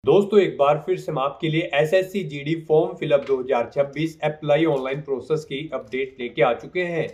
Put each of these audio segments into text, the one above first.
दोस्तों एक बार फिर से हम आपके लिए SSC GD form fill up 2026 apply online process की अपडेट लेके आ चुके हैं।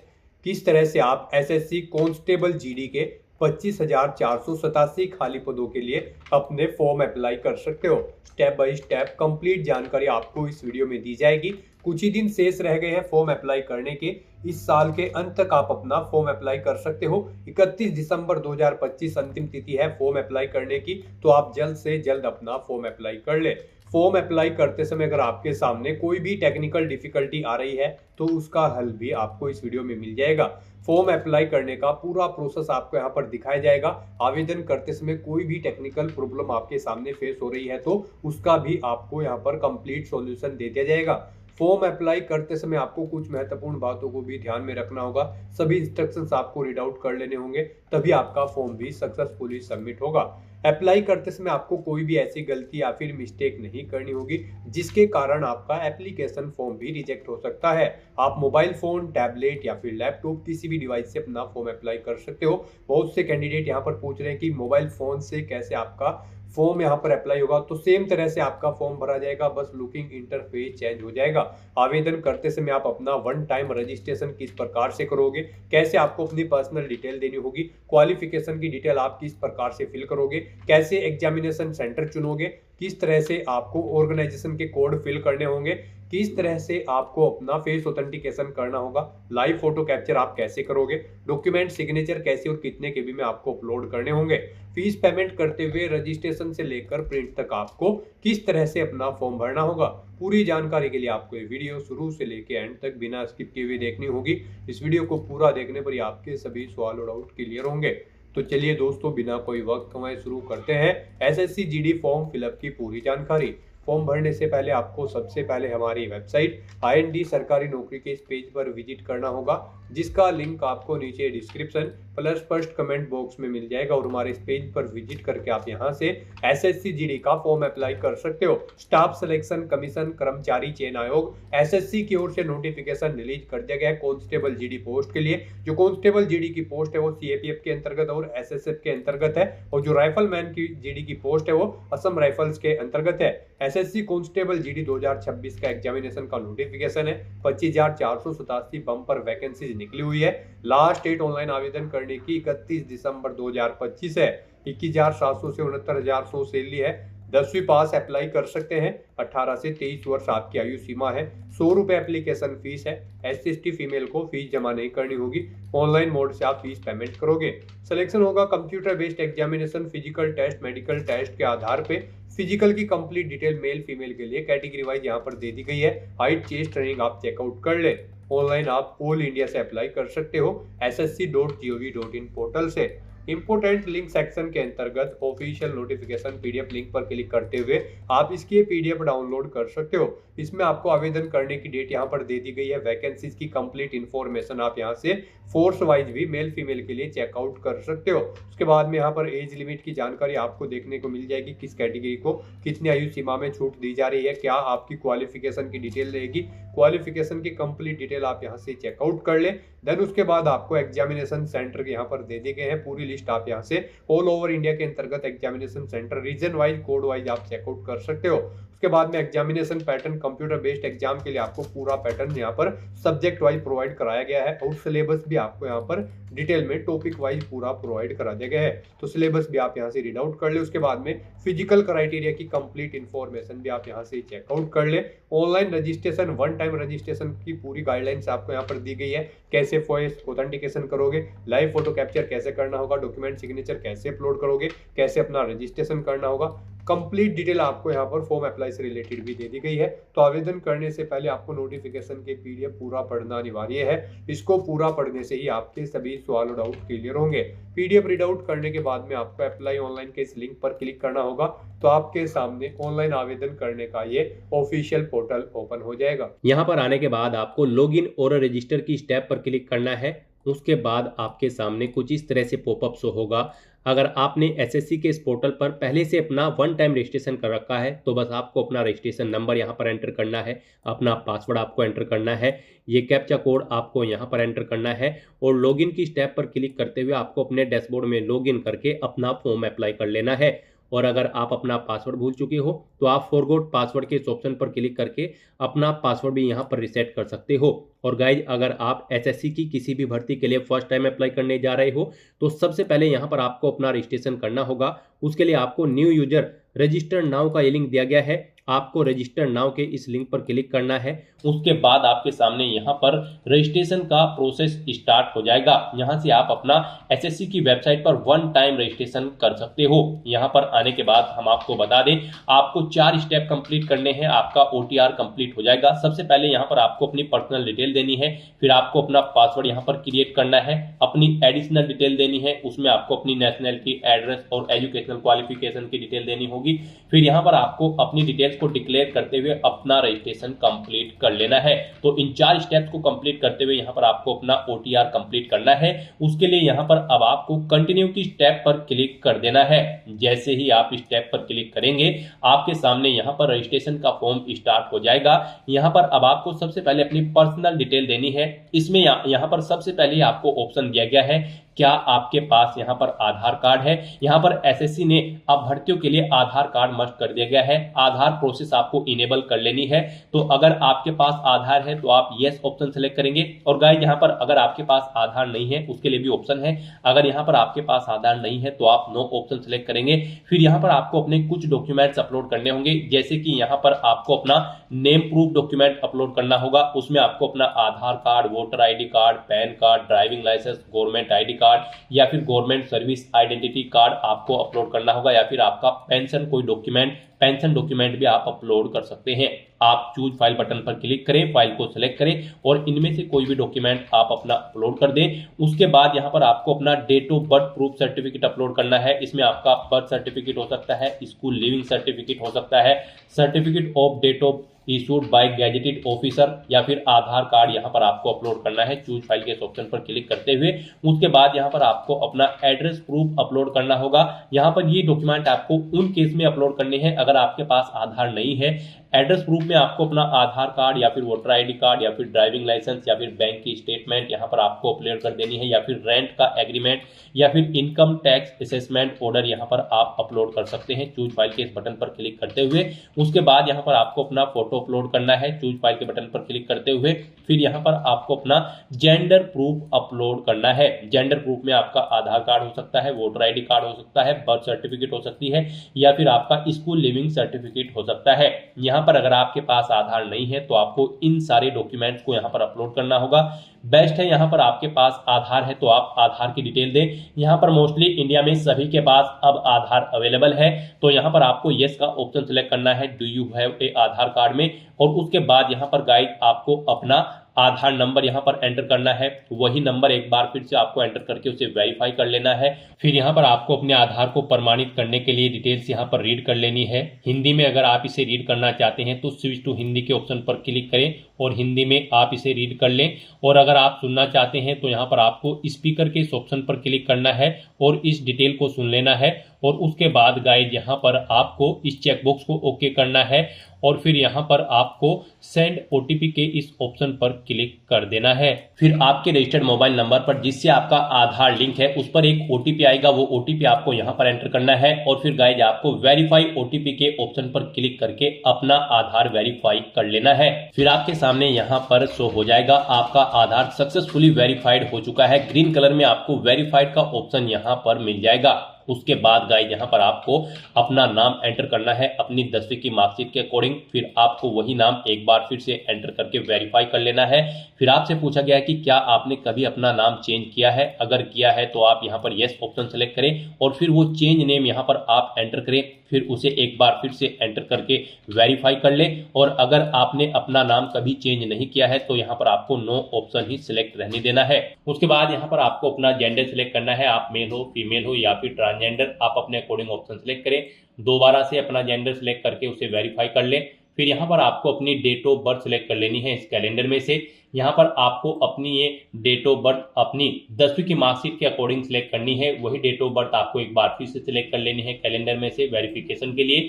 किस तरह से आप एसएससी कांस्टेबल जीडी के 25,487 खाली पदों के लिए अपने फॉर्म अप्लाई कर सकते हो। स्टेप बाय स्टेप कंप्लीट जानकारी आपको इस वीडियो में दी जाएगी। कुछ ही दिन शेष रह गए हैं फॉर्म अप्लाई करने के। इस साल के अंत तक आप अपना फॉर्म अप्लाई कर सकते हो। 31 दिसंबर 2025 अंतिम तिथि है फॉर्म अप्लाई करने की, तो आप जल्द से जल्द अपना फॉर्म अप्लाई कर ले। फॉर्म अप्लाई करते समय अगर आपके सामने कोई भी टेक्निकल डिफिकल्टी आ रही है तो उसका हल भी आपको इस वीडियो में मिल जाएगा। फॉर्म अप्लाई करने का पूरा प्रोसेस आपको यहाँ पर दिखाया जाएगा। आवेदन करते समय कोई भी टेक्निकल प्रॉब्लम आपके सामने फेस हो रही है तो उसका भी आपको यहाँ पर कंप्लीट सॉल्यूशन दे दिया जाएगा। फॉर्म अप्लाई करते समय आपको कुछ महत्वपूर्ण बातों को भी ध्यान में रखना होगा। सभी इंस्ट्रक्शंस आपको रीड आउट कर लेने होंगे, तभी आपका फॉर्म भी सक्सेसफुली सबमिट होगा। अप्लाई करते समय आपको कोई भी ऐसी गलती या फिर मिस्टेक नहीं करनी होगी जिसके कारण आपका एप्लीकेशन फॉर्म भी रिजेक्ट हो सकता है। आप मोबाइल फोन, टैबलेट या फिर लैपटॉप किसी भी डिवाइस से अपना फॉर्म अप्लाई कर सकते हो। बहुत से कैंडिडेट यहाँ पर पूछ रहे हैं कि मोबाइल फोन से कैसे आपका फॉर्म यहाँ पर अप्लाई होगा। तो सेम तरह से आपका फॉर्म भरा जाएगा, बस लुकिंग इंटरफेस चेंज हो जाएगा। आवेदन करते समय आप अपना वन टाइम रजिस्ट्रेशन किस प्रकार से करोगे, कैसे आपको अपनी पर्सनल डिटेल देनी होगी, क्वालिफिकेशन की डिटेल आप किस प्रकार से फिल करोगे, कैसे एग्जामिनेशन सेंटर चुनोगे, किस तरह से आपको ऑर्गेनाइजेशन के कोड फिल करने होंगे, किस तरह से आपको अपना फेस ऑथेंटिकेशन करना होगा, लाइव फोटो कैप्चर आप कैसे करोगे, डॉक्यूमेंट सिग्नेचर कैसे और कितने केबी में आपको अपलोड करने होंगे, फीस पेमेंट करते हुए रजिस्ट्रेशन से लेकर प्रिंट तक आपको किस तरह से अपना फॉर्म भरना होगा। पूरी जानकारी के लिए आपको ये वीडियो शुरू से लेकर एंड तक बिना स्किप किए हुए देखनी होगी। इस वीडियो को पूरा देखने पर ही आपके सभी सवाल और डाउट क्लियर होंगे। तो चलिए दोस्तों, बिना कोई वक्त गंवाए शुरू करते हैं एसएससी जीडी फॉर्म फिलअप की पूरी जानकारी। फॉर्म भरने से पहले आपको सबसे पहले हमारी वेबसाइट आईएनडी सरकारी नौकरी के इस पेज पर विजिट करना होगा, जिसका लिंक आपको नीचे description plus first comment box में मिल जाएगा। और हमारे इस पेज पर विजिट करके आप यहां से एसएससी जीडी का फॉर्म अप्लाई कर सकते हो। स्टाफ सिलेक्शन कमीशन कर्मचारी चयन आयोग एसएससी की ओर से नोटिफिकेशन रिलीज कर दिया गया है कांस्टेबल जीडी पोस्ट के लिए। जो कांस्टेबल जीडी की पोस्ट है वो सीएपीएफ के अंतर्गत और एसएसएफ के अंतर्गत है, और जो राइफलमैन की जीडी की पोस्ट है वो असम राइफल्स के अंतर्गत है। एसएससी कांस्टेबल जीडी 2026 का एग्जामिनेशन का नोटिफिकेशन है। 25,487 बम्पर वैकेंसीज निकली हुई है। लास्ट डेट ऑनलाइन आवेदन करने की 31 दिसंबर 2025 है। 21,700 से 69,100 सैलरी है। 10वीं पास अप्लाई कर सकते हैं। 18 से 23 वर्ष आपकी आयु सीमा है। 100 रुपए एप्लीकेशन फीस है। SC/ST फीमेल को फीस जमा नहीं करनी होगी। ऑनलाइन मोड से आप फीस पेमेंट करोगे। सिलेक्शन होगा computer based examination, physical test, medical test के आधार पे। फिजिकल की कंप्लीट डिटेल मेल फीमेल के लिए कैटेगरी वाइज यहाँ पर दे दी गई है। हाइट, चेस्ट, रनिंग आप चेकआउट कर ले। ऑनलाइन आप ऑल इंडिया से अप्लाई कर सकते हो ssc.gov.in पोर्टल से। इंपोर्टेंट लिंक सेक्शन के अंतर्गत ऑफिशियल नोटिफिकेशन पीडीएफ लिंक पर क्लिक करते हुए आप इसकी पीडीएफ डाउनलोड कर सकते हो। इसमें आपको आवेदन करने की डेट यहाँ पर दे दी गई है। वैकेंसीज की कंप्लीट इन्फॉर्मेशन आप यहाँ से फोर्स वाइज भी मेल फीमेल के लिए चेकआउट कर सकते हो। उसके बाद में यहाँ पर एज लिमिट की जानकारी आपको देखने को मिल जाएगी, किस कैटेगरी को कितनी आयु सीमा में छूट दी जा रही है, क्या आपकी क्वालिफिकेशन की डिटेल रहेगी। क्वालिफिकेशन की कंप्लीट डिटेल आप यहाँ से चेकआउट कर ले। देन उसके बाद आपको एग्जामिनेशन सेंटर यहाँ पर दे दिए गए हैं। पूरी लिस्ट आप यहाँ से ऑल ओवर इंडिया के अंतर्गत examination centre region wise code wise आप चेकआउट कर सकते हो। उसके बाद में examination pattern, computer based exam के लिए आपको पूरा पैटर्न यहाँ पर सब्जेक्ट वाइज प्रोवाइड कराया गया है, और सिलेबस भी आपको यहाँ पर डिटेल में टॉपिक वाइज पूरा प्रोवाइड करा दिया गया है। तो सिलेबस भी आप यहाँ से रीड आउट कर ले। उसके बाद में फिजिकल क्राइटेरिया की कंप्लीट इन्फॉर्मेशन भी आप यहाँ से चेकआउट कर ले। Online registration, one time registration की पूरी गाइडलाइंस आपको यहाँ पर दी गई है। कैसे फॉइस ऑथेंटिकेशन करोगे, लाइव फोटो कैप्चर कैसे करना होगा, डॉक्यूमेंट सिग्नेचर कैसे अपलोड करोगे, कैसे अपना रजिस्ट्रेशन करना होगा। कंप्लीट डिटेल आपको यहाँ पर फॉर्म अप्लाई से रिलेटेड भी दे दी गई है। तो आवेदन करने से पहले आपको नोटिफिकेशन के पीडीएफ पूरा पढ़ना अनिवार्य है। इसको पूरा पढ़ने से ही आपके सभी सवाल और डाउट क्लियर होंगे। पीडीएफ रीड आउट करने के बाद में आपको अप्लाई ऑनलाइन के इस लिंक पर क्लिक करना होगा, तो आपके सामने ऑनलाइन आवेदन करने का ये ऑफिशियल पोर्टल ओपन हो जाएगा। यहाँ पर आने के बाद आपको लॉगिन और रजिस्टर की स्टेप पर क्लिक करना है। उसके बाद आपके सामने कुछ इस तरह से पॉपअप शो होगा। अगर आपने एसएससी के इस पोर्टल पर पहले से अपना वन टाइम रजिस्ट्रेशन कर रखा है तो बस आपको अपना रजिस्ट्रेशन नंबर यहाँ पर एंटर करना है, अपना पासवर्ड आपको एंटर करना है, ये कैप्चा कोड आपको यहाँ पर एंटर करना है, और लॉगिन की स्टेप पर क्लिक करते हुए आपको अपने डैशबोर्ड में लॉगिन करके अपना फॉर्म अप्लाई कर लेना है। और अगर आप अपना पासवर्ड भूल चुके हो तो आप फॉरगॉट पासवर्ड के इस ऑप्शन पर क्लिक करके अपना पासवर्ड भी यहाँ पर रिसेट कर सकते हो। और गाइज, अगर आप एसएससी की किसी भी भर्ती के लिए फर्स्ट टाइम अप्लाई करने जा रहे हो तो सबसे पहले यहाँ पर आपको अपना रजिस्ट्रेशन करना होगा। उसके लिए आपको न्यू यूजर रजिस्टर नाउ का ये लिंक दिया गया है, आपको रजिस्टर नाउ के इस लिंक पर क्लिक करना है। उसके बाद आपके सामने यहाँ पर रजिस्ट्रेशन का प्रोसेस स्टार्ट हो जाएगा। यहाँ से आप अपना एसएससी की वेबसाइट पर वन टाइम रजिस्ट्रेशन कर सकते हो। यहाँ पर आने के बाद हम आपको बता दें, आपको 4 स्टेप कंप्लीट करने हैं, आपका ओटीआर कंप्लीट हो जाएगा। सबसे पहले यहाँ पर आपको अपनी पर्सनल डिटेल देनी है, फिर आपको अपना पासवर्ड यहाँ पर क्रिएट करना है, अपनी एडिशनल डिटेल देनी है, उसमें आपको अपनी नेशनलिटी, एड्रेस और एजुकेशनल क्वालिफिकेशन की डिटेल देनी होगी। फिर यहाँ पर आपको अपनी डिटेल्स को डिक्लेयर करते हुए अपना रजिस्ट्रेशन कंप्लीट कर लेना है। तो इन 4 स्टेप्स को कंप्लीट करते हुए यहाँ पर आपको अपना ओटीआर कंप्लीट करना है। उसके लिए यहाँ पर अब आपको कंटिन्यू की स्टेप पर क्लिक कर देना है। जैसे ही आप स्टेप पर क्लिक करेंगे आपके सामने यहाँ पर रजिस्ट्रेशन का फॉर्म स्टार्ट हो जाएगा। यहाँ पर अब आपको सबसे पहले अपनी पर्सनल डिटेल देनी है। इसमें यहाँ पर सबसे पहले आपको ऑप्शन दिया गया है, क्या आपके पास यहाँ पर आधार कार्ड है। यहाँ पर एसएससी ने अब भर्तियों के लिए आधार कार्ड मस्ट कर दिया गया है। आधार प्रोसेस आपको इनेबल कर लेनी है। तो अगर आपके पास आधार है तो आप यस ऑप्शन सेलेक्ट करेंगे। और गाइस, यहाँ पर अगर आपके पास आधार नहीं है उसके लिए भी ऑप्शन है। अगर यहाँ पर आपके पास आधार नहीं है तो आप नो ऑप्शन सेलेक्ट करेंगे। फिर यहाँ पर आपको अपने कुछ डॉक्यूमेंट्स अपलोड करने होंगे, जैसे कि यहाँ पर आपको अपना नेम प्रूफ डॉक्यूमेंट अपलोड करना होगा। उसमें आपको अपना Aadhaar card, voter ID card, PAN card, driving licence, government ID card या फिर गवर्नमेंट सर्विस आइडेंटिटी कार्ड आपको अपलोड करना होगा, या फिर आपका पेंशन कोई डॉक्यूमेंट, पेंशन डॉक्यूमेंट भी आप अपलोड कर सकते हैं। आप चूज फाइल बटन पर क्लिक करें, फाइल को सिलेक्ट करें और इनमें से कोई भी डॉक्यूमेंट आप अपना अपलोड कर दें। उसके बाद यहाँ पर आपको अपना date of birth proof certificate upload करना है। इसमें आपका बर्थ सर्टिफिकेट हो सकता है, स्कूल लिविंग सर्टिफिकेट हो सकता है, certificate of date of issued by gazetted officer, या फिर आधार कार्ड यहाँ पर आपको अपलोड करना है। चूज फाइल के इस ऑप्शन पर क्लिक करते हुए उसके बाद यहाँ पर आपको अपना एड्रेस प्रूफ अपलोड करना होगा। यहाँ पर ये डॉक्यूमेंट आपको उन केस में अपलोड करने हैं अगर आपके पास आधार नहीं है। एड्रेस प्रूफ में आपको अपना आधार कार्ड या फिर वोटर आईडी कार्ड या फिर ड्राइविंग लाइसेंस या फिर बैंक की स्टेटमेंट यहाँ पर आपको अपलोड कर देनी है, या फिर रेंट का एग्रीमेंट या फिर इनकम टैक्स असेसमेंट ऑर्डर यहाँ पर आप अपलोड कर सकते हैं। चूज फाइल के इस बटन पर क्लिक करते हुए उसके बाद यहाँ पर आपको अपना फोटो अपलोड करना है। चूज फाइल के बटन पर क्लिक करते हुए फिर यहाँ पर आपको अपना जेंडर प्रूफ अपलोड करना है। जेंडर प्रूफ में आपका आधार कार्ड हो सकता है, वोटर आईडी कार्ड हो सकता है, बर्थ सर्टिफिकेट हो सकती है, या फिर आपका स्कूल लिविंग सर्टिफिकेट हो सकता है। यहाँ पर अगर आपके पास आधार नहीं है तो आपको इन सारे डॉक्यूमेंट्स को यहाँ पर अपलोड करना होगा। बेस्ट है यहाँ पर आपके पास आधार है तो आप आधार की डिटेल दें। यहाँ पर मोस्टली इंडिया में सभी के पास अब आधार अवेलेबल है, तो यहाँ पर आपको यस का ऑप्शन सेलेक्ट करना है, do you have a Aadhaar card में। और उसके बाद यहाँ पर गाइड आपको अपना आधार नंबर यहाँ पर एंटर करना है। वही नंबर एक बार फिर से आपको एंटर करके उसे वेरीफाई कर लेना है। फिर यहाँ पर आपको अपने आधार को प्रमाणित करने के लिए डिटेल्स यहाँ पर रीड कर लेनी है। हिंदी में अगर आप इसे रीड करना चाहते हैं तो स्विच टू हिंदी के ऑप्शन पर क्लिक करें और हिंदी में आप इसे रीड कर लें। और अगर आप सुनना चाहते हैं तो यहाँ पर आपको स्पीकर के इस ऑप्शन पर क्लिक करना है और इस डिटेल को सुन लेना है। और उसके बाद गाइड यहाँ पर आपको इस चेकबॉक्स को ओके करना है और फिर यहाँ पर आपको सेंड ओटीपी के इस ऑप्शन पर क्लिक कर देना है। फिर आपके रजिस्टर्ड मोबाइल नंबर पर जिससे आपका आधार लिंक है उस पर एक ओटीपी आएगा, वो ओटीपी आपको यहाँ पर एंटर करना है। और फिर गाइज आपको वेरीफाई ओटीपी के ऑप्शन पर क्लिक करके अपना आधार वेरीफाई कर लेना है। फिर आपके सामने यहाँ पर शो हो जाएगा आपका आधार सक्सेसफुली वेरीफाइड हो चुका है। ग्रीन कलर में आपको वेरीफाइड का ऑप्शन यहाँ पर मिल जाएगा। उसके बाद गाइज यहाँ पर आपको अपना नाम एंटर करना है अपनी 10वीं की मार्कशीट के अकॉर्डिंग। फिर आपको वही नाम एक बार फिर से एंटर करके वेरीफाई कर लेना है। फिर आपसे पूछा गया है कि क्या आपने कभी अपना नाम चेंज किया है। अगर किया है तो आप यहाँ पर यस ऑप्शन सेलेक्ट करें और फिर वो चेंज नेम यहाँ पर आप एंटर करें। फिर उसे एक बार फिर से एंटर करके वेरीफाई कर लें। और अगर आपने अपना नाम कभी चेंज नहीं किया है तो यहाँ पर आपको नो ऑप्शन ही सिलेक्ट रहने देना है। उसके बाद यहाँ पर आपको अपना जेंडर सिलेक्ट करना है, आप मेल हो, फीमेल हो या फिर ट्रांसजेंडर, आप अपने अकॉर्डिंग ऑप्शन सेलेक्ट करें। दोबारा से अपना जेंडर सिलेक्ट करके उसे वेरीफाई कर लें। फिर यहाँ पर आपको अपनी डेट ऑफ बर्थ सिलेक्ट कर लेनी है इस कैलेंडर में से। यहाँ पर आपको अपनी ये डेट ऑफ बर्थ अपनी 10वीं की मार्कशीट के अकॉर्डिंग सिलेक्ट करनी है। वही डेट ऑफ बर्थ आपको एक बार फिर से सिलेक्ट कर लेनी है कैलेंडर में से वेरिफिकेशन के लिए।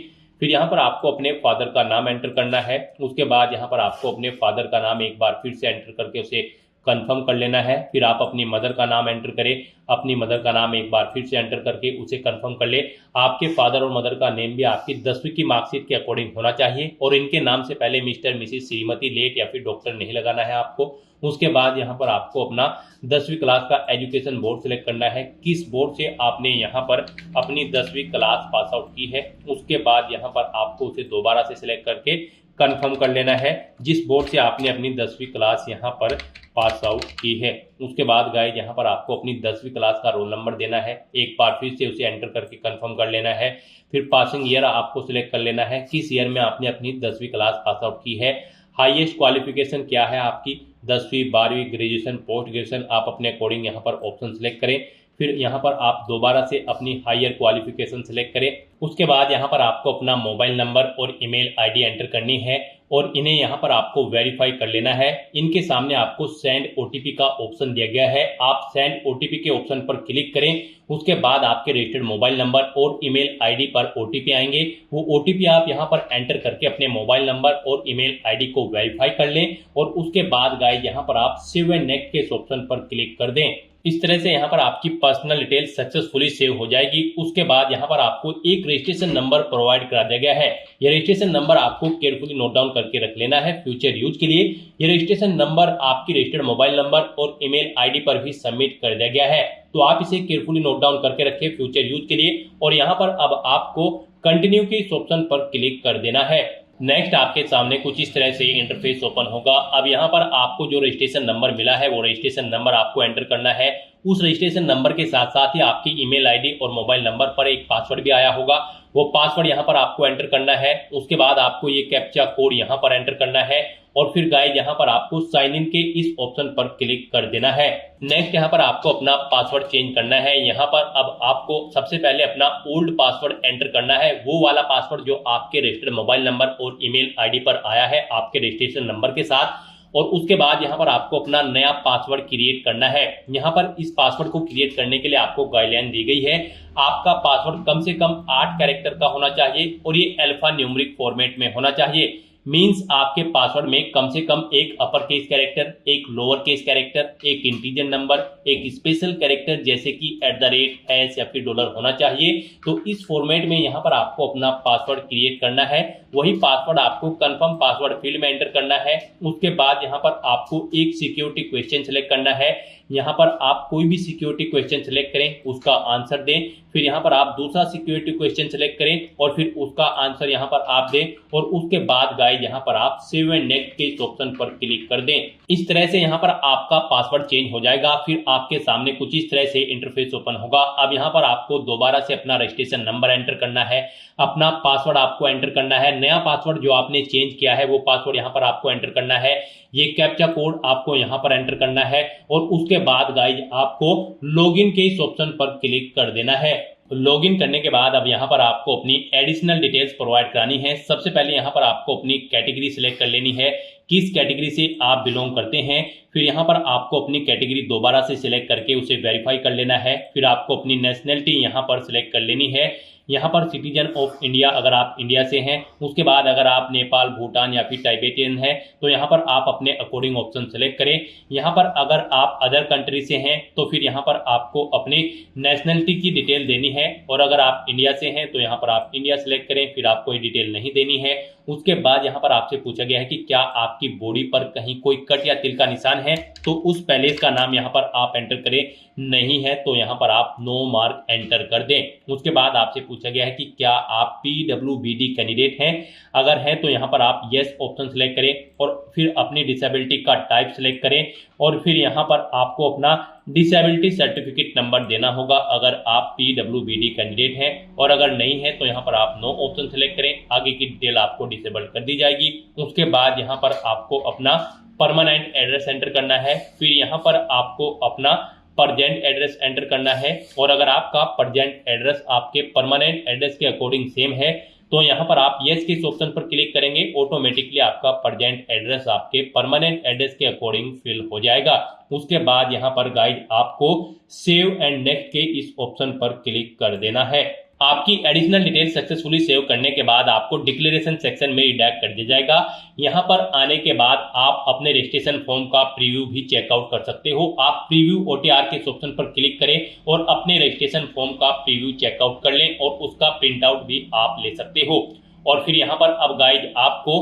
फिर यहाँ पर आपको अपने फादर का नाम एंटर करना है। उसके बाद यहाँ पर आपको अपने फादर का नाम एक बार फिर से एंटर करके उसे कंफर्म कर लेना है। फिर आप अपनी मदर का नाम एंटर करें, अपनी मदर का नाम एक बार फिर से एंटर करके उसे कंफर्म कर ले। आपके फादर और मदर का नेम भी आपकी 10वीं की मार्कशीट के अकॉर्डिंग होना चाहिए और इनके नाम से पहले मिस्टर, मिसिस, श्रीमती, लेट या फिर डॉक्टर नहीं लगाना है आपको। उसके बाद यहाँ पर आपको अपना 10वीं क्लास का एजुकेशन बोर्ड सिलेक्ट करना है, किस बोर्ड से आपने यहाँ पर अपनी 10वीं क्लास पास आउट की है। उसके बाद यहाँ पर आपको उसे दोबारा से सिलेक्ट करके कंफर्म कर लेना है जिस बोर्ड से आपने अपनी 10वीं क्लास यहाँ पर पास आउट की है। उसके बाद गाइस यहाँ पर आपको अपनी 10वीं क्लास का रोल नंबर देना है, एक बार फिर से उसे एंटर करके कंफर्म कर लेना है। फिर पासिंग ईयर आपको सिलेक्ट कर लेना है, किस ईयर में आपने अपनी 10वीं क्लास पास आउट की है। हाईएस्ट क्वालिफिकेशन क्या है आपकी, 10वीं, 12वीं, ग्रेजुएशन, पोस्ट ग्रेजुएशन, आप अपने अकॉर्डिंग यहाँ पर ऑप्शन सिलेक्ट करें। फिर यहाँ पर आप दोबारा से अपनी हायर क्वालिफिकेशन सिलेक्ट करें। उसके बाद यहाँ पर आपको अपना मोबाइल नंबर और ईमेल आईडी एंटर करनी है और इन्हें यहाँ पर आपको वेरीफाई कर लेना है। इनके सामने आपको सेंड ओटीपी का ऑप्शन दिया गया है, आप सेंड ओटीपी के ऑप्शन पर क्लिक करें। उसके बाद आपके रजिस्टर्ड मोबाइल नंबर और ईमेल आईडी पर ओटीपी आएंगे, वो ओटीपी आप यहाँ पर एंटर करके अपने मोबाइल नंबर और ईमेल आईडी को वेरीफाई कर लें और उसके बाद गाइस यहाँ पर आप सेव एंड नेक्स्ट के ऑप्शन पर क्लिक कर दें। इस तरह से यहाँ पर आपकी पर्सनल डिटेल सक्सेसफुली सेव हो जाएगी। उसके बाद यहाँ पर आपको एक रजिस्ट्रेशन नंबर प्रोवाइड करा दिया गया है, यह रजिस्ट्रेशन नंबर आपको केयरफुली नोट डाउन करके रख लेना है फ्यूचर यूज के लिए। यह रजिस्ट्रेशन नंबर आपकी रजिस्टर्ड मोबाइल नंबर और ईमेल आईडी पर भी सबमिट कर दिया गया है, तो आप इसे केयरफुली नोट डाउन करके रखें फ्यूचर यूज के लिए। और यहाँ पर अब आपको कंटिन्यू के इस ऑप्शन पर क्लिक कर देना है। नेक्स्ट आपके सामने कुछ इस तरह से इंटरफेस ओपन होगा। अब यहाँ पर आपको जो रजिस्ट्रेशन नंबर मिला है वो रजिस्ट्रेशन नंबर आपको एंटर करना है। उस रजिस्ट्रेशन नंबर के साथ साथ ही आपकी ईमेल आईडी और मोबाइल नंबर पर एक पासवर्ड भी आया होगा, वो पासवर्ड यहाँ पर आपको एंटर करना है। उसके बाद आपको ये कैप्चा कोड यहाँ पर एंटर करना है और फिर गाइस यहाँ पर आपको साइन इन के इस ऑप्शन पर क्लिक कर देना है। नेक्स्ट यहाँ पर आपको अपना पासवर्ड चेंज करना है। यहाँ पर अब आपको सबसे पहले अपना ओल्ड पासवर्ड एंटर करना है, वो वाला पासवर्ड जो आपके रजिस्टर्ड मोबाइल नंबर और ईमेल आईडी पर आया है आपके रजिस्ट्रेशन नंबर के साथ। और उसके बाद यहाँ पर आपको अपना नया पासवर्ड क्रिएट करना है। यहाँ पर इस पासवर्ड को क्रिएट करने के लिए आपको गाइडलाइन दी गई है, आपका पासवर्ड कम से कम 8 कैरेक्टर का होना चाहिए और ये अल्फा न्यूमेरिक फॉर्मेट में होना चाहिए। मींस आपके पासवर्ड में कम से कम एक अपर केस कैरेक्टर, एक लोअर केस कैरेक्टर, एक इंटीजर नंबर, एक स्पेशल कैरेक्टर जैसे कि @ या फिर डॉलर होना चाहिए। तो इस फॉर्मेट में यहाँ पर आपको अपना पासवर्ड क्रिएट करना है, वही पासवर्ड आपको कंफर्म पासवर्ड फील्ड में एंटर करना है। उसके बाद यहाँ पर आपको एक सिक्योरिटी क्वेश्चन सिलेक्ट करना है, यहाँ पर आप कोई भी सिक्योरिटी क्वेश्चन सिलेक्ट करें, उसका आंसर दें। फिर यहाँ पर आप दूसरा सिक्योरिटी क्वेश्चन सिलेक्ट करें और फिर उसका आंसर यहाँ पर आप दें और उसके बाद गाइस यहाँ पर आप सेव एंड नेक्स्ट के इस ऑप्शन पर क्लिक कर दें। इस तरह से यहाँ पर आपका पासवर्ड चेंज हो जाएगा। फिर आपके सामने कुछ इस तरह से इंटरफेस ओपन होगा। अब यहाँ पर आपको दोबारा से अपना रजिस्ट्रेशन नंबर एंटर करना है, अपना पासवर्ड आपको एंटर करना है, नया पासवर्ड जो आपने चेंज किया है वो पासवर्ड यहाँ पर आपको एंटर करना है, ये कैप्चा कोड आपको यहाँ पर एंटर करना है और उसके बाद गाइस आपको लॉगिन के इस ऑप्शन पर क्लिक कर देना है। लॉगिन करने के बाद अब यहाँ पर आपको अपनी एडिशनल डिटेल्स प्रोवाइड करानी है। सबसे पहले यहाँ पर आपको अपनी कैटेगरी सिलेक्ट कर लेनी है, किस कैटेगरी से आप बिलोंग करते हैं। फिर यहाँ पर आपको अपनी कैटेगरी दोबारा से सिलेक्ट करके उसे वेरीफाई कर लेना है। फिर आपको अपनी नेशनलिटी यहाँ पर सिलेक्ट कर लेनी है, यहाँ पर सिटीजन ऑफ इंडिया अगर आप इंडिया से हैं। उसके बाद अगर आप नेपाल, भूटान या फिर टाइबेटियन हैं तो यहाँ पर आप अपने अकॉर्डिंग ऑप्शन सेलेक्ट करें। यहाँ पर अगर आप अदर कंट्री से हैं तो फिर यहाँ पर आपको अपनी नेशनलिटी की डिटेल देनी है और अगर आप इंडिया से हैं तो यहाँ पर आप इंडिया सेलेक्ट करें, फिर आपको ये डिटेल नहीं देनी है। उसके बाद यहाँ पर आपसे पूछा गया है कि क्या आपकी बॉडी पर कहीं कोई कट या तिल का निशान है, तो उस पैलेस का नाम यहाँ पर आप एंटर करें, नहीं है तो यहाँ पर आप नो मार्क एंटर कर दें। उसके बाद आपसे पूछा गया है कि क्या आप PWBD कैंडिडेट हैं, अगर है तो यहाँ पर आप यस ऑप्शन सेलेक्ट करें और फिर अपनी डिसेबिलिटी का टाइप सेलेक्ट करें और फिर यहाँ पर आपको अपना डिसेबिलिटी सर्टिफिकेट नंबर देना होगा अगर आप PWBD कैंडिडेट हैं, और अगर नहीं है तो यहाँ पर आप नो ऑप्शन सेलेक्ट करें, आगे की डिटेल आपको डिसेबल कर दी जाएगी। उसके बाद यहाँ पर आपको अपना परमानेंट एड्रेस एंटर करना है, फिर यहाँ पर आपको अपना परजेंट एड्रेस एंटर करना है और अगर आपका परजेंट एड्रेस आपके परमानेंट एड्रेस के अकॉर्डिंग सेम है तो यहाँ पर आप यस के इस ऑप्शन पर क्लिक करेंगे, ऑटोमेटिकली आपका परजेंट एड्रेस आपके परमानेंट एड्रेस के अकॉर्डिंग फिल हो जाएगा। उसके बाद यहाँ पर गाइस आपको सेव एंड नेक्स्ट के इस ऑप्शन पर क्लिक कर देना है। आपकी एडिशनल डिटेल सक्सेसफुली सेव करने के बाद आपको डिक्लेरेशन सेक्शन में रिडायरेक्ट कर दिया जाएगा। यहां पर आने के बाद आप अपने रजिस्ट्रेशन फॉर्म का प्रीव्यू भी चेकआउट कर सकते हो। आप प्रीव्यू OTR के इस ऑप्शन पर क्लिक करें और अपने रजिस्ट्रेशन फॉर्म का प्रीव्यू चेकआउट कर लें और उसका प्रिंट आउट भी आप ले सकते हो। और फिर यहाँ पर अब गाइज आपको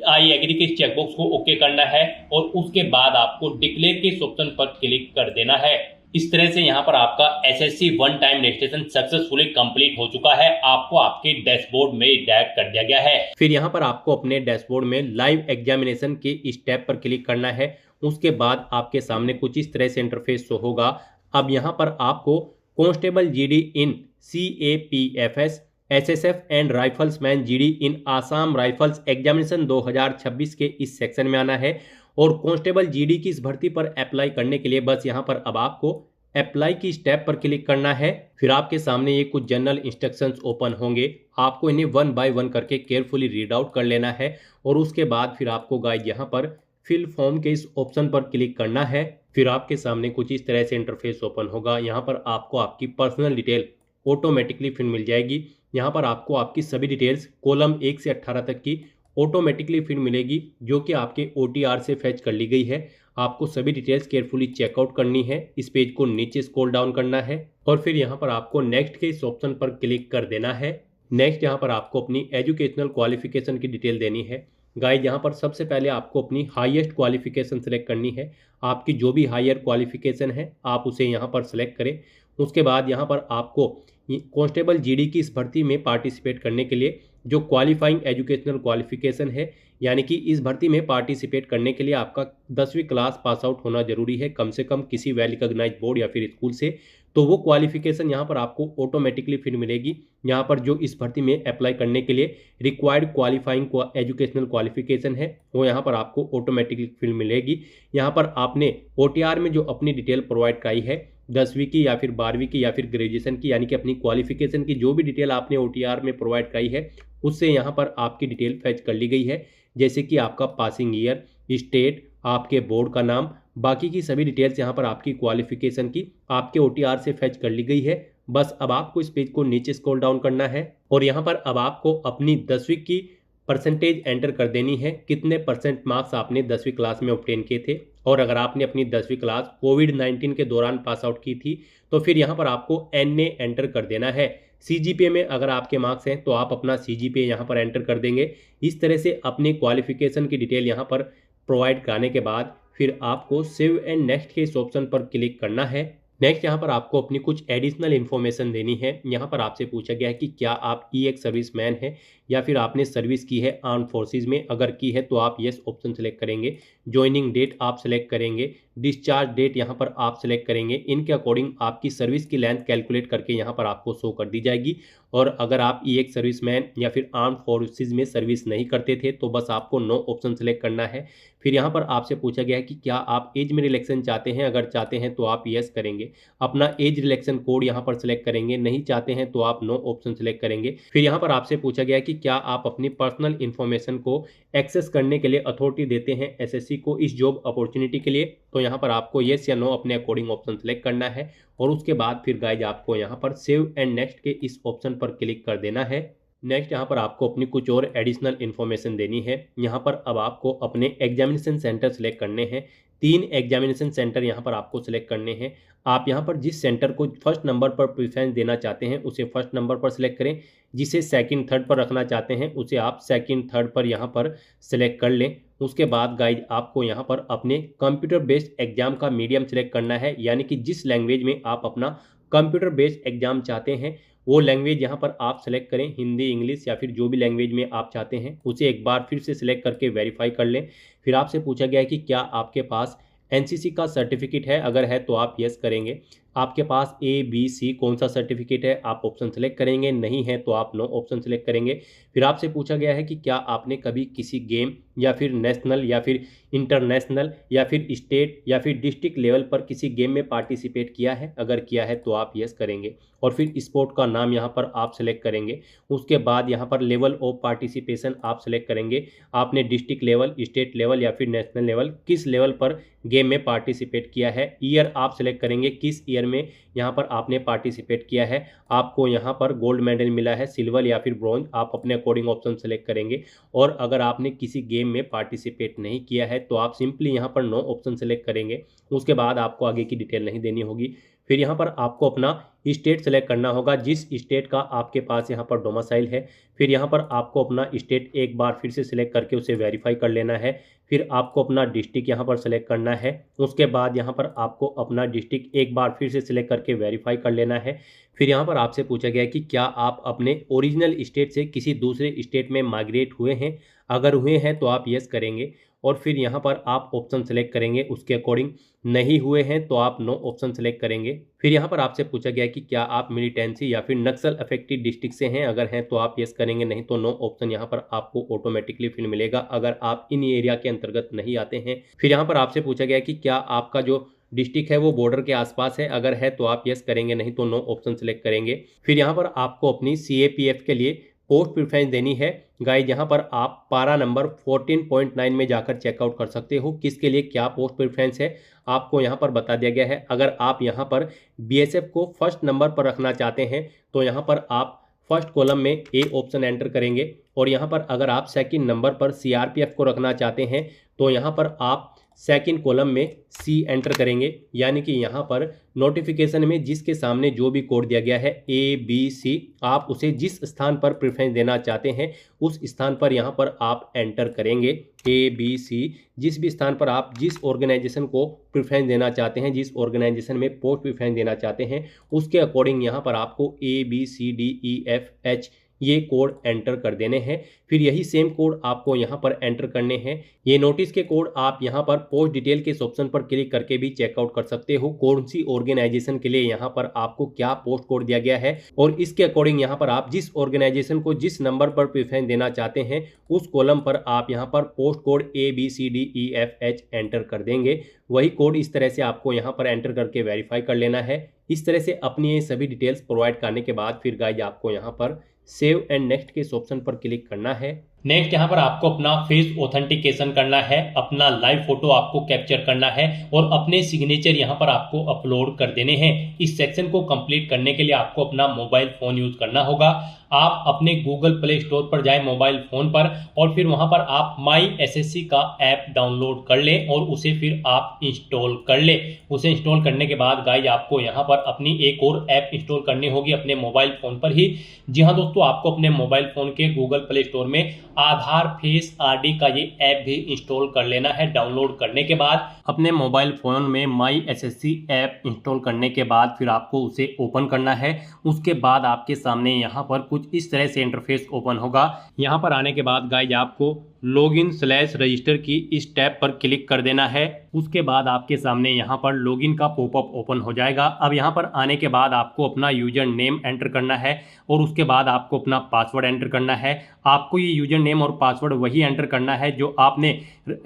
आई एग्री के चेकबॉक्स को ओके करना है और उसके बाद आपको डिक्लेयर के इस ऑप्शन पर क्लिक कर देना है। इस तरह से यहाँ पर आपका SSC one time registration successfully complete हो चुका है। आपको आपके डैशबोर्ड में डायरेक्ट कर दिया गया है। फिर यहाँ पर आपको अपने डैशबोर्ड में लाइव एग्जामिनेशन के इस टैब पर क्लिक करना है। उसके बाद आपके सामने कुछ इस तरह से इंटरफेस शो होगा। अब यहाँ पर आपको constable GD in CAPFS SSF and rifleman GD in Assam Rifles examination 2026 के इस सेक्शन में आना है। और कांस्टेबल GD की इस भर्ती पर अप्लाई करने के लिए बस यहाँ पर अब आपको अप्लाई की स्टेप पर क्लिक करना है। फिर आपके सामने ये कुछ जनरल इंस्ट्रक्शंस ओपन होंगे। आपको इन्हें वन बाय वन करके केयरफुली रीड आउट कर लेना है और उसके बाद फिर आपको गाइड यहाँ पर फिल फॉर्म के इस ऑप्शन पर क्लिक करना है। फिर आपके सामने कुछ इस तरह से इंटरफेस ओपन होगा। यहाँ पर आपको आपकी पर्सनल डिटेल ऑटोमेटिकली फिर मिल जाएगी। यहाँ पर आपको आपकी सभी डिटेल्स कॉलम 1 से 18 तक की ऑटोमेटिकली फिर मिलेगी, जो कि आपके OTR से फैच कर ली गई है। आपको सभी डिटेल्स केयरफुली चेकआउट करनी है। इस पेज को नीचे स्क्रॉल डाउन करना है और फिर यहाँ पर आपको नेक्स्ट के इस ऑप्शन पर क्लिक कर देना है। नेक्स्ट यहाँ पर आपको अपनी एजुकेशनल क्वालिफिकेशन की डिटेल देनी है। गाइड यहाँ पर सबसे पहले आपको अपनी हाईएस्ट क्वालिफिकेशन सेलेक्ट करनी है। आपकी जो भी हायर क्वालिफिकेशन है आप उसे यहाँ पर सेलेक्ट करें। उसके बाद यहाँ पर आपको कांस्टेबल GD की इस भर्ती में पार्टिसिपेट करने के लिए जो क्वालिफाइंग एजुकेशनल क्वालिफिकेशन है, यानी कि इस भर्ती में पार्टिसिपेट करने के लिए आपका 10वीं क्लास पास आउट होना जरूरी है, कम से कम किसी वेल रिकॉग्नाइज्ड बोर्ड या फिर स्कूल से। तो वो क्वालिफिकेशन यहाँ पर आपको ऑटोमेटिकली फिर मिलेगी। यहाँ पर जो इस भर्ती में अप्लाई करने के लिए रिक्वायर्ड क्वालिफाइंग एजुकेशनल क्वालिफिकेशन है वो यहाँ पर आपको ऑटोमेटिकली फिर मिलेगी। यहाँ पर आपने OTR में जो अपनी डिटेल प्रोवाइड कराई है 10वीं की या फिर 12वीं की या फिर ग्रेजुएशन की, यानी कि अपनी क्वालिफिकेशन की जो भी डिटेल आपने OTR में प्रोवाइड कराई है उससे यहाँ पर आपकी डिटेल फैच कर ली गई है। जैसे कि आपका पासिंग ईयर, स्टेट, आपके बोर्ड का नाम, बाकी की सभी डिटेल्स यहाँ पर आपकी क्वालिफिकेशन की आपके OTR से फैच कर ली गई है। बस अब आपको इस पेज को नीचे स्क्रॉल डाउन करना है और यहाँ पर अब आपको अपनी 10वीं की परसेंटेज एंटर कर देनी है। कितने % मार्क्स आपने 10वीं क्लास में ऑब्टेन किए थे, और अगर आपने अपनी 10वीं क्लास कोविड-19 के दौरान पास आउट की थी तो फिर यहाँ पर आपको NA एंटर कर देना है। CGPA में अगर आपके मार्क्स हैं तो आप अपना CGPA यहाँ पर एंटर कर देंगे। इस तरह से अपनी क्वालिफिकेशन की डिटेल यहाँ पर प्रोवाइड कराने के बाद फिर आपको सेव एंड नेक्स्ट के इस ऑप्शन पर क्लिक करना है। नेक्स्ट यहाँ पर आपको अपनी कुछ एडिशनल इन्फॉर्मेशन देनी है। यहाँ पर आपसे पूछा गया है कि क्या आप EX सर्विसमैन हैं या फिर आपने सर्विस की है आर्म फोर्सेज में। अगर की है तो आप यस ऑप्शन सेलेक्ट करेंगे। ज्वाइनिंग डेट आप सेलेक्ट करेंगे। डिस्चार्ज डेट यहाँ पर आप सेलेक्ट करेंगे। इनके अकॉर्डिंग आपकी सर्विस की लेंथ कैलकुलेट करके यहाँ पर आपको शो कर दी जाएगी। और अगर आप EX सर्विसमैन या फिर आर्म फोर्सेज में सर्विस नहीं करते थे तो बस आपको नो ऑप्शन सेलेक्ट करना है। फिर यहाँ पर आपसे पूछा गया है कि क्या आप एज में रिलैक्सेशन चाहते हैं। अगर चाहते हैं तो आप यस करेंगे, अपना एज रिलैक्सेशन कोड यहाँ पर सेलेक्ट करेंगे। नहीं चाहते हैं तो आप नो ऑप्शन सेलेक्ट करेंगे। फिर यहाँ पर आपसे पूछा गया है कि क्या आप अपनी पर्सनल इन्फॉर्मेशन को एक्सेस करने के लिए अथॉरिटी देते हैं SSC को इस जॉब अपॉर्चुनिटी के लिए। तो यहाँ पर आपको येस या नो अपने अकॉर्डिंग ऑप्शन सेलेक्ट करना है और उसके बाद फिर गाइज आपको यहाँ पर सेव एंड नेक्स्ट के इस ऑप्शन पर क्लिक कर देना है। नेक्स्ट यहाँ पर आपको अपनी कुछ और एडिशनल इन्फॉर्मेशन देनी है। यहाँ पर अब आपको अपने एग्जामिनेशन सेंटर सेलेक्ट करने हैं। 3 एग्जामिनेशन सेंटर यहाँ पर आपको सेलेक्ट करने हैं। आप यहाँ पर जिस सेंटर को फर्स्ट नंबर पर प्रेफरेंस देना चाहते हैं उसे फर्स्ट नंबर पर सिलेक्ट करें। जिसे सेकंड थर्ड पर रखना चाहते हैं उसे आप सेकंड थर्ड पर यहाँ पर सिलेक्ट कर लें। उसके बाद गाइज आपको यहाँ पर अपने कंप्यूटर बेस्ड एग्जाम का मीडियम सेलेक्ट करना है, यानी कि जिस लैंग्वेज में आप अपना कंप्यूटर बेस्ड एग्जाम चाहते हैं वो लैंग्वेज यहाँ पर आप सेलेक्ट करें। हिंदी, इंग्लिश या फिर जो भी लैंग्वेज में आप चाहते हैं उसे एक बार फिर से सिलेक्ट करके वेरीफाई कर लें। फिर आपसे पूछा गया है कि क्या आपके पास NCC का सर्टिफिकेट है। अगर है तो आप यस करेंगे। आपके पास A, B, C कौन सा सर्टिफिकेट है आप ऑप्शन सेलेक्ट करेंगे। नहीं है तो आप नो ऑप्शन सेलेक्ट करेंगे। फिर आपसे पूछा गया है कि क्या आपने कभी किसी गेम या फिर नेशनल या फिर इंटरनेशनल या फिर स्टेट या फिर डिस्ट्रिक्ट लेवल पर किसी गेम में पार्टिसिपेट किया है। अगर किया है तो आप यस करेंगे और फिर स्पोर्ट का नाम यहाँ पर आप सेलेक्ट करेंगे। उसके बाद यहाँ पर लेवल ऑफ पार्टिसिपेशन आप सेलेक्ट करेंगे। आपने डिस्ट्रिक्ट लेवल, स्टेट लेवल या फिर नेशनल लेवल किस लेवल पर गेम में पार्टिसिपेट किया है। ईयर आप सेलेक्ट करेंगे किस ईयर ईयर में यहाँ पर आपने पार्टिसिपेट किया है, आपको यहाँ पर गोल्ड मेडल मिला है, सिल्वर या फिर ब्रॉन्ज, आप अपने अकॉर्डिंग ऑप्शन सेलेक्ट करेंगे। और अगर आपने किसी गेम में पार्टिसिपेट नहीं किया है तो आप सिंपली यहाँ पर नो ऑप्शन सेलेक्ट करेंगे। उसके बाद आपको आगे की डिटेल नहीं देनी होगी। फिर यहाँ पर आपको अपना स्टेट सेलेक्ट करना होगा, जिस स्टेट का आपके पास यहाँ पर डोमिसाइल है। फिर यहाँ पर आपको अपना स्टेट एक बार फिर से सिलेक्ट करके उसे वेरीफाई कर लेना है। फिर आपको अपना डिस्ट्रिक्ट यहाँ पर सेलेक्ट करना है। उसके बाद यहाँ पर आपको अपना डिस्ट्रिक्ट एक बार फिर से सिलेक्ट करके वेरीफाई कर लेना है। फिर यहाँ पर आपसे पूछा गया है कि क्या आप अपने ओरिजिनल स्टेट से किसी दूसरे स्टेट में माइग्रेट हुए हैं, अगर हुए हैं तो आप यस करेंगे और फिर यहाँ पर आप ऑप्शन सेलेक्ट करेंगे उसके अकॉर्डिंग। नहीं हुए हैं तो आप नो ऑप्शन सेलेक्ट करेंगे। फिर यहाँ पर आपसे पूछा गया कि क्या आप मिलिटेंसी या फिर नक्सल अफेक्टेड डिस्ट्रिक्ट से हैं, अगर हैं तो आप यस करेंगे, नहीं तो नो ऑप्शन यहाँ पर आपको ऑटोमेटिकली फिर मिलेगा अगर आप इन एरिया के अंतर्गत नहीं आते हैं। फिर यहाँ पर आपसे पूछा गया कि क्या आपका जो डिस्ट्रिक्ट है वो बॉर्डर के आसपास है, अगर है तो आप यस करेंगे, नहीं तो नो ऑप्शन सेलेक्ट करेंगे। फिर यहाँ पर आपको अपनी CAPF के लिए पोस्ट प्रेफरेंस देनी है गाइस। यहाँ पर आप पारा नंबर 14.9 में जाकर चेकआउट कर सकते हो किसके लिए क्या पोस्ट प्रेफरेंस है, आपको यहाँ पर बता दिया गया है। अगर आप यहाँ पर BSF को फर्स्ट नंबर पर रखना चाहते हैं तो यहाँ पर आप फर्स्ट कॉलम में A ऑप्शन एंटर करेंगे और यहाँ पर अगर आप सेकंड नंबर पर CRPF को रखना चाहते हैं तो यहाँ पर आप सेकंड कॉलम में C एंटर करेंगे। यानी कि यहाँ पर नोटिफिकेशन में जिसके सामने जो भी कोड दिया गया है ABC, आप उसे जिस स्थान पर प्रेफरेंस देना चाहते हैं उस स्थान पर यहाँ पर आप एंटर करेंगे ABC। जिस भी स्थान पर आप जिस ऑर्गेनाइजेशन को प्रेफरेंस देना चाहते हैं, जिस ऑर्गेनाइजेशन में पोस्ट प्रेफरेंस देना चाहते हैं, उसके अकॉर्डिंग यहाँ पर आपको ABCDEFH ये कोड एंटर कर देने हैं। फिर यही सेम कोड आपको यहाँ पर एंटर करने हैं। ये नोटिस के कोड आप यहाँ पर पोस्ट डिटेल के इस ऑप्शन पर क्लिक करके भी चेकआउट कर सकते हो कौन सी ऑर्गेनाइजेशन के लिए यहाँ पर आपको क्या पोस्ट कोड दिया गया है, और इसके अकॉर्डिंग यहाँ पर आप जिस ऑर्गेनाइजेशन को जिस नंबर पर प्रेफरेंस देना चाहते हैं उस कॉलम पर आप यहाँ पर पोस्ट कोड ABCDEFH एंटर कर देंगे। वही कोड इस तरह से आपको यहाँ पर एंटर करके वेरीफाई कर लेना है। इस तरह से अपनी ये सभी डिटेल्स प्रोवाइड करने के बाद फिर गाइज आपको यहाँ पर सेव एंड नेक्स्ट के इस ऑप्शन पर क्लिक करना है। नेक्स्ट यहाँ पर आपको अपना फेस ऑथेंटिकेशन करना है, अपना लाइव फोटो आपको कैप्चर करना है और अपने सिग्नेचर यहाँ पर आपको अपलोड कर देने हैं। इस सेक्शन को कंप्लीट करने के लिए आपको अपना मोबाइल फोन यूज करना होगा। आप अपने गूगल प्ले स्टोर पर जाएं मोबाइल फोन पर और फिर वहां पर आप माई SSC का ऐप डाउनलोड कर लें और उसे फिर आप इंस्टॉल कर लें। उसे इंस्टॉल करने के बाद गाइज आपको यहाँ पर अपनी एक और ऐप इंस्टॉल करनी होगी अपने मोबाइल फोन पर ही। जी हाँ दोस्तों, आपको अपने मोबाइल फोन के गूगल प्ले स्टोर में आधार फेस RD का ये ऐप भी इंस्टॉल कर लेना है। डाउनलोड करने के बाद अपने मोबाइल फोन में माई SSC ऐप इंस्टॉल करने के बाद फिर आपको उसे ओपन करना है। उसके बाद आपके सामने यहाँ पर कुछ इस तरह से इंटरफेस ओपन होगा। यहाँ पर आने के बाद गाइज आपको लॉगिन/रजिस्टर की इस टैब पर क्लिक कर देना है। उसके बाद आपके सामने यहाँ पर लॉगिन का पॉपअप ओपन हो जाएगा। अब यहाँ पर आने के बाद आपको अपना यूजर नेम एंटर करना है और उसके बाद आपको अपना पासवर्ड एंटर करना है। आपको ये यूजर नेम और पासवर्ड वही एंटर करना है जो आपने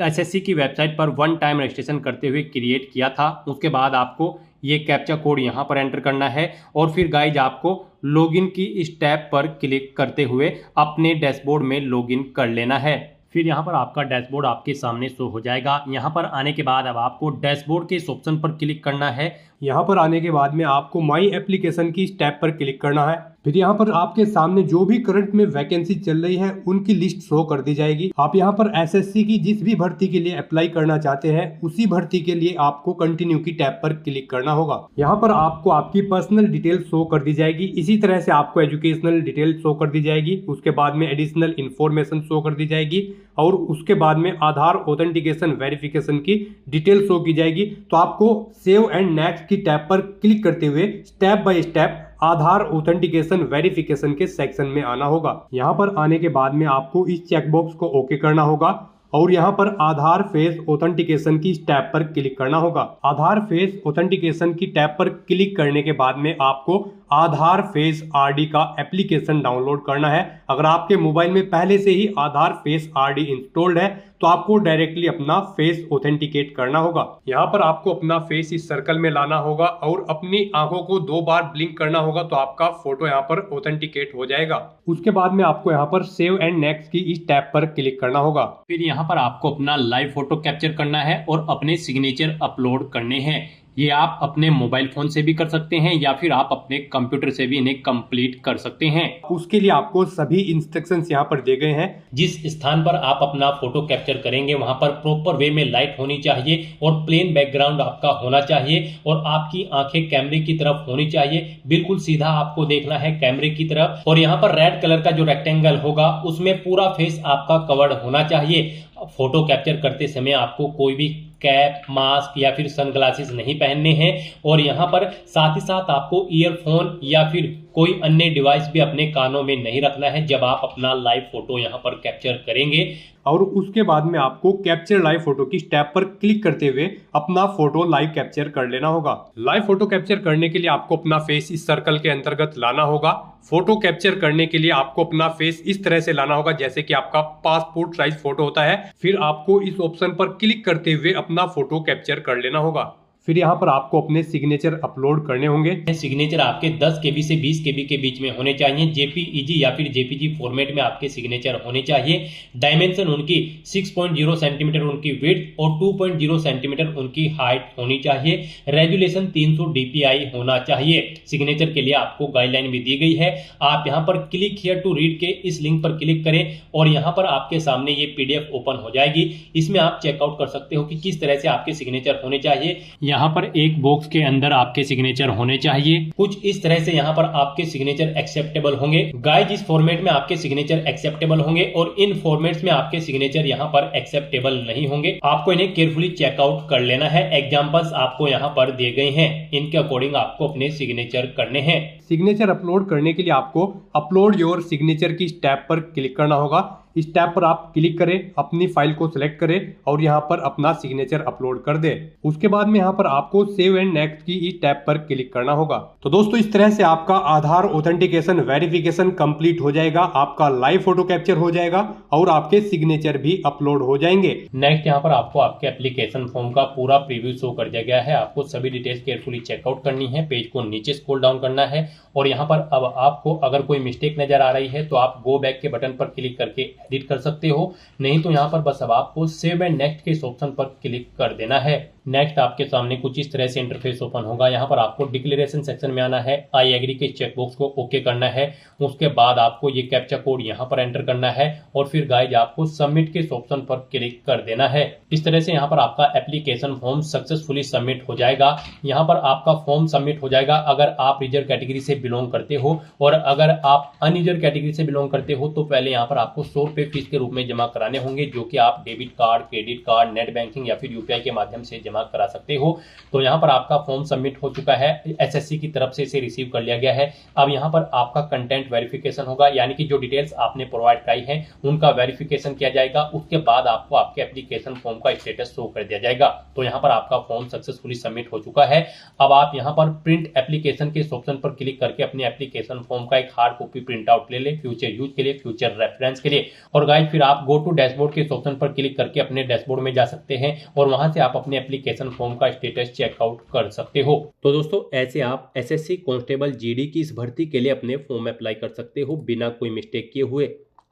SSC की वेबसाइट पर वन टाइम रजिस्ट्रेशन करते हुए क्रिएट किया था। उसके बाद आपको ये कैप्चा कोड यहाँ पर एंटर करना है और फिर गाइज आपको लॉगिन की इस टैब पर क्लिक करते हुए अपने डैशबोर्ड में लॉगिन कर लेना है। फिर यहाँ पर आपका डैशबोर्ड आपके सामने शो हो जाएगा। यहाँ पर आने के बाद अब आपको डैशबोर्ड के इस ऑप्शन पर क्लिक करना है। यहाँ पर आने के बाद में आपको माई एप्लीकेशन की इस टैब पर क्लिक करना है। फिर यहाँ पर आपके सामने जो भी करंट में वैकेंसी चल रही है उनकी लिस्ट शो कर दी जाएगी। आप यहाँ पर SSC की जिस भी भर्ती के लिए अप्लाई करना चाहते हैं उसी भर्ती के लिए आपको कंटिन्यू की टैब पर क्लिक करना होगा। यहाँ पर आपको आपकी पर्सनल डिटेल शो कर दी जाएगी। इसी तरह से आपको एजुकेशनल डिटेल शो कर दी जाएगी। उसके बाद में एडिशनल इंफॉर्मेशन शो कर दी जाएगी और उसके बाद में आधार ऑथेंटिकेशन वेरिफिकेशन की डिटेल शो की जाएगी। तो आपको सेव एंड नेक्स्ट की टैब पर क्लिक करते हुए step by step Aadhaar authentication verification के सेक्शन में आना होगा। यहाँ पर आने के बाद में आपको इस चेकबॉक्स को ओके करना होगा और यहाँ पर आधार फेस ऑथेंटिकेशन की टैब पर क्लिक करना होगा। आधार फेस ऑथेंटिकेशन की टैब पर क्लिक करने के बाद में आपको आधार फेस RD का एप्लीकेशन डाउनलोड करना है। अगर आपके मोबाइल में पहले से ही आधार फेस RD इंस्टॉल्ड है तो आपको डायरेक्टली अपना फेस ऑथेंटिकेट करना होगा। यहाँ पर आपको अपना फेस इस सर्कल में लाना होगा और अपनी आंखों को 2 बार ब्लिंक करना होगा तो आपका फोटो यहाँ पर ऑथेंटिकेट हो जाएगा। उसके बाद में आपको यहाँ पर सेव एंड नेक्स्ट की इस टैब पर क्लिक करना होगा। फिर यहाँ पर आपको अपना लाइव फोटो कैप्चर करना है और अपने सिग्नेचर अपलोड करने हैं। ये आप अपने मोबाइल फोन से भी कर सकते हैं या फिर आप अपने कंप्यूटर से भी इन्हें कंप्लीट कर सकते हैं। उसके लिए आपको सभी इंस्ट्रक्शंस यहाँ पर दिए गए हैं। जिस स्थान पर आप अपना फोटो कैप्चर करेंगे वहां पर प्रॉपर वे में लाइट होनी चाहिए और प्लेन बैकग्राउंड आपका होना चाहिए और आपकी आंखें कैमरे की तरफ होनी चाहिए। बिल्कुल सीधा आपको देखना है कैमरे की तरफ और यहाँ पर रेड कलर का जो रेक्टेंगल होगा उसमें पूरा फेस आपका कवर्ड होना चाहिए। फोटो कैप्चर करते समय आपको कोई भी कैप, मास्क या फिर सनग्लासेस नहीं पहनने हैं और यहाँ पर साथ ही साथ आपको ईयरफोन या फिर कोई अन्य डिवाइस भी अपने कानों में नहीं रखना है जब आप अपना लाइव फोटो यहाँ पर कैप्चर करेंगे। और उसके बाद में आपको कैप्चर लाइव फोटो की टैब पर क्लिक करते हुए अपना फोटो लाइव कैप्चर कर लेना होगा। लाइव फोटो कैप्चर करने के लिए आपको अपना फेस इस सर्कल के अंतर्गत लाना होगा। फोटो कैप्चर करने के लिए आपको अपना फेस इस तरह से लाना होगा जैसे कि आपका पासपोर्ट साइज फोटो होता है। फिर आपको इस ऑप्शन पर क्लिक करते हुए अपना फोटो कैप्चर कर लेना होगा। फिर यहाँ पर आपको अपने सिग्नेचर अपलोड करने होंगे। सिग्नेचर आपके 10 KB से 20 KB के बीच में होने चाहिए। जेपीईजी या फिर जेपीजी फॉर्मेट में आपके सिग्नेचर होने चाहिए। डायमेंशन उनकी 6.0 सेंटीमीटर उनकी विड्थ और 2.0 सेंटीमीटर उनकी हाइट होनी चाहिए। रेजुलेशन 300 DPI होना चाहिए। सिग्नेचर के लिए आपको गाइडलाइन भी दी गई है। आप यहाँ पर क्लिक हियर टू रीड के इस लिंक पर क्लिक करें और यहाँ पर आपके सामने ये PDF ओपन हो जाएगी। इसमें आप चेकआउट कर सकते हो कि किस तरह से आपके सिग्नेचर होने चाहिए। यहाँ पर एक बॉक्स के अंदर आपके सिग्नेचर होने चाहिए। कुछ इस तरह से यहाँ पर आपके सिग्नेचर एक्सेप्टेबल होंगे। गाइस, इस फॉर्मेट में आपके सिग्नेचर एक्सेप्टेबल होंगे और इन फॉर्मेट्स में आपके सिग्नेचर यहाँ पर एक्सेप्टेबल नहीं होंगे। आपको इन्हें केयरफुली चेकआउट कर लेना है। एग्जांपल्स आपको यहाँ पर दिए गए हैं, इनके अकॉर्डिंग आपको अपने सिग्नेचर करने हैं। सिग्नेचर अपलोड करने के लिए आपको अपलोड योर सिग्नेचर की टैब पर क्लिक करना होगा। इस टैब पर आप क्लिक करें, अपनी फाइल को सिलेक्ट करें और यहाँ पर अपना सिग्नेचर अपलोड कर दें। उसके बाद में यहाँ पर आपको सेव एंड नेक्स्ट की इस टैब पर क्लिक करना होगा। तो दोस्तों, इस तरह से आपका आधार ऑथेंटिकेशन वेरिफिकेशन कंप्लीट हो जाएगा, आपका लाइव फोटो कैप्चर हो जाएगा और आपके सिग्नेचर भी अपलोड हो जाएंगे। नेक्स्ट यहाँ पर आपको आपके एप्लीकेशन फॉर्म का पूरा प्रीव्यू शो कर दिया गया है। आपको सभी डिटेल्स केयरफुली चेकआउट करनी है। पेज को नीचे स्क्रॉल डाउन करना है और यहाँ पर अब आपको अगर कोई मिस्टेक नजर आ रही है तो आप गो बैक के बटन पर क्लिक करके एडिट कर सकते हो। नहीं तो यहाँ पर बस अब आपको सेव एंड नेक्स्ट के इस ऑप्शन पर क्लिक कर देना है। नेक्स्ट आपके सामने कुछ इस तरह से इंटरफेस ओपन होगा। यहाँ पर आपको डिक्लेरेशन सेक्शन में आना है, आई एग्री के चेकबॉक्स को ओके करना है। उसके बाद आपको ये कैप्चा कोड यहाँ पर एंटर करना है और फिर गाइज आपको सबमिट के इस ऑप्शन पर क्लिक कर देना है। इस तरह से यहाँ पर आपका एप्लीकेशन फॉर्म सक्सेसफुली सबमिट हो जाएगा। यहाँ पर आपका फॉर्म सबमिट हो जाएगा अगर आप रिजर्व कैटेगरी से बिलोंग करते हो और अगर आप अनरिजर्व कैटेगरी से बिलोंग करते हो तो पहले यहाँ पर आपको 100 रुपए फीस के रूप में जमा कराने होंगे, जो कि आप debit card, credit card, net banking या फिर यूपीआई के माध्यम से जमा करा सकते हो। तो यहाँ पर आपका फॉर्म सबमिट हो चुका है, एसएससी की तरफ से इसे रिसीव कर लिया गया है। अब यहाँ पर आपका कंटेंट वेरिफिकेशन होगा, यानी कि जो डिटेल्स आपने प्रोवाइड कराई है उनका वेरिफिकेशन किया जाएगा। उसके बाद आपको आपके एप्लीकेशन फॉर्म का स्टेटस शो कर दिया जाएगा। तो यहाँ पर आपका फॉर्म सक्सेसफुली सबमिट हो चुका है। अब आप यहाँ पर प्रिंट एप्लीकेशन के ऑप्शन पर क्लिक करके अपने एप्लीकेशन फॉर्म का एक हार्ड कॉपी प्रिंट आउट ले ले, फ्यूचर यूज के लिए, फ्यूचर रेफरेंस के लिए। और गाइस फिर आप गो टू डैशबोर्ड के ऑप्शन पर क्लिक करके अपने डैशबोर्ड में जा सकते हैं और वहां से आप अपने एप्लीकेशन फॉर्म का स्टेटस चेकआउट कर सकते हो। तो दोस्तों, ऐसे आप एसएससी कांस्टेबल जीडी की इस भर्ती के लिए अपने फॉर्म अप्लाई कर सकते हो बिना कोई मिस्टेक किए हुए।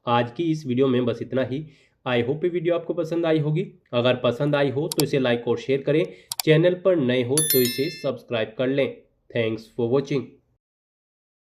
आज की इस वीडियो में बस इतना ही। आई होप ये वीडियो आपको पसंद आई होगी। अगर पसंद आई हो तो इसे लाइक और शेयर करें। चैनल पर नए हो तो इसे सब्सक्राइब कर लें। Thanks for watching.